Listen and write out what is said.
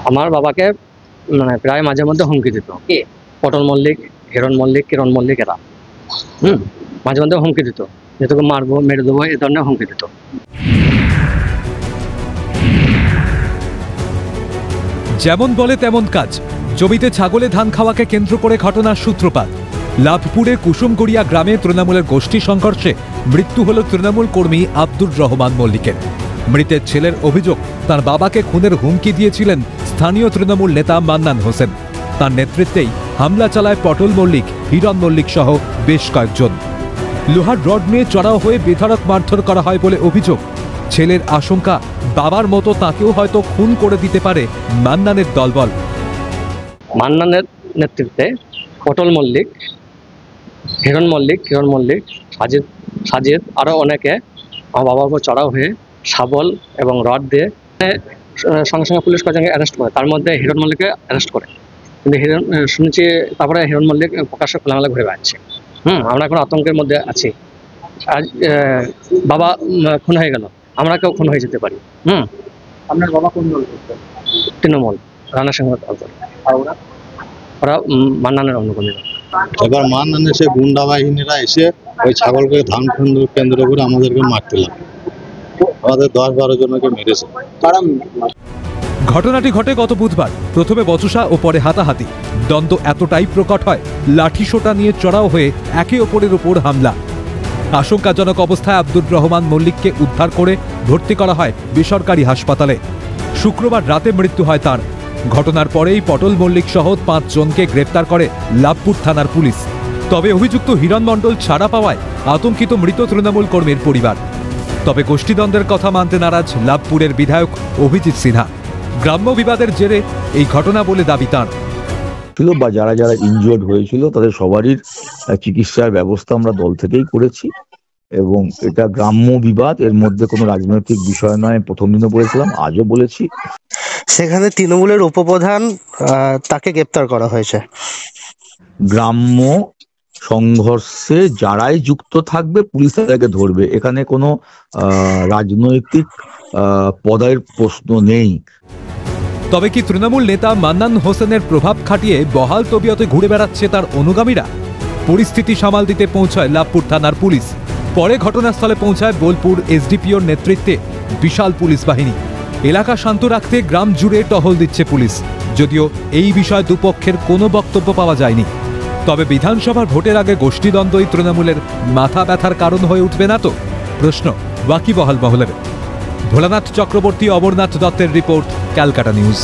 আমার বাবাকে মানে প্রায় মাঝে মধ্যে হুমকি দিত। কে? পটল মল্লিক, হিরণ মল্লিক, কিরণ মল্লিক এরা মাঝে মধ্যে হুমকি দিত যে তোকে মারবো, মেরে দেবো, এই ধরনের হুমকি দিত। যেমন বলে তেমন কাজ। জমিতে ছাগলে ধান খাওয়াকে কেন্দ্র করে ঘটনার সূত্রপাত। লাভপুরের কুসুমগড়িয়া গ্রামে তৃণমূলের গোষ্ঠী সংঘর্ষে মৃত্যু হল তৃণমূল কর্মী আব্দুর রহমান মল্লিকের। মৃতের ছেলের অভিযোগ, তার বাবাকে খুনের হুমকি দিয়েছিলেন স্থানীয় তৃণমূল নেতা মান্নান হোসেন। তার নেতৃত্বেই হামলা চালায় পটল মল্লিক, হিরণ মল্লিক সহ বেশ কয়েকজন। লোহার রড নিয়ে চড়াও হয়ে বেধড়ক মারধর করা হয় বলে অভিযোগ। ছেলের আশঙ্কা, বাবার মতো তাকেও হয়তো খুন করে দিতে পারে মান্নানের দলবল। মান্নানের নেতৃত্বে পটল মল্লিক, হিরণ মল্লিক, কিরণ মল্লিক, সাজিদ আরো অনেকে আমার বাবার উপর চড়াও হয়ে শাবল এবং রড দিয়ে সঙ্গে সঙ্গে পুলিশ কয়েকজনকে অ্যারেস্ট করে। তার মধ্যে হিরণ মল্লিককে অ্যারেস্ট করে, কিন্তু শুনেছি তারপরে হিরণ মল্লিক প্রকাশ্যে খোলামেলা ঘুরে বেড়াচ্ছে। আমরা এখন আতঙ্কের মধ্যে আছি। আজ বাবা খুন হয়ে গেল, আমরা কেউ খুন হয়ে যেতে পারি। আপনার বাবা কোন দল করতেন? তৃণমূল, রানা সিংহ দল করে। আর ওরা? ওরা মান্নানের অনুগামী। এবার মান্নান এসে গুন্ডা বাহিনীরা এসে ওই ছাগলকে ধান কেন্দ্র করে আমাদেরকে মারতে লাগে। আমাদের 10-12 জনকে মেরেছে। ঘটনাটি ঘটে গত বুধবার। প্রথমে বচসা ও পরে হাতাহাতি। দ্বন্দ্ব এতটাই প্রকট হয়, লাঠি সোটা নিয়ে চড়াও হয়ে একে অপরের উপর হামলা। আশঙ্কাজনক অবস্থায় আব্দুর রহমান মল্লিককে উদ্ধার করে ভর্তি করা হয় বেসরকারি হাসপাতালে। শুক্রবার রাতে মৃত্যু হয় তার। ঘটনার পরেই পটল মল্লিক সহ 5 জনকে গ্রেপ্তার করে লাভপুর থানার পুলিশ। তবে অভিযুক্ত হিরণ মণ্ডল ছাড়া পাওয়ায় আতঙ্কিত মৃত তৃণমূল কর্মীর পরিবার। তবে গোষ্ঠীদ্বন্দ্বের কথা মানতে নারাজ লাভপুরের বিধায়ক অভিজিৎ সিনহা। গ্রাম্য বিবাদের জেরে এই ঘটনা বলে দাবি তাঁর। ছিল বা যারা যারা ইনজিওর্ড হয়েছিল তাদের সবারই চিকিৎসার ব্যবস্থা আমরা দল থেকেই করেছি, এবং এটা গ্রাম্য বিবাদ, এর মধ্যে কোনো রাজনৈতিক বিষয় নয়। প্রথম দিনও বলেছিলাম, আজও বলেছি। সেখানে তৃণমূলের উপপ্রধান তাকে গ্রেপ্তার করা হয়েছে। গ্রাম্য সংঘর্ষে যারাই যুক্ত থাকবে পুলিশ তাদেরকে ধরবে, এখানে কোনো রাজনৈতিক পদের প্রশ্ন নেই। তবে কি তৃণমূল নেতা মান্নান হোসেনের প্রভাব খাটিয়ে বহাল তবিয়তে ঘুরে বেড়াচ্ছে তার অনুগামীরা? পরিস্থিতি সামাল দিতে পৌঁছায় লাভপুর থানার পুলিশ। পরে ঘটনাস্থলে পৌঁছায় বোলপুর এসডিপিওর নেতৃত্বে বিশাল পুলিশ বাহিনী। এলাকা শান্ত রাখতে গ্রাম জুড়ে টহল দিচ্ছে পুলিশ। যদিও এই বিষয়ে দুপক্ষের কোনো বক্তব্য পাওয়া যায়নি। তবে বিধানসভার ভোটের আগে গোষ্ঠীদ্বন্দ্বই তৃণমূলের মাথা ব্যথার কারণ হয়ে উঠবে না তো? প্রশ্ন ওয়াকিবহাল মহলের। ভোলানাথ চক্রবর্তী, অমরনাথ দত্তের রিপোর্ট, ক্যালকাটা নিউজ।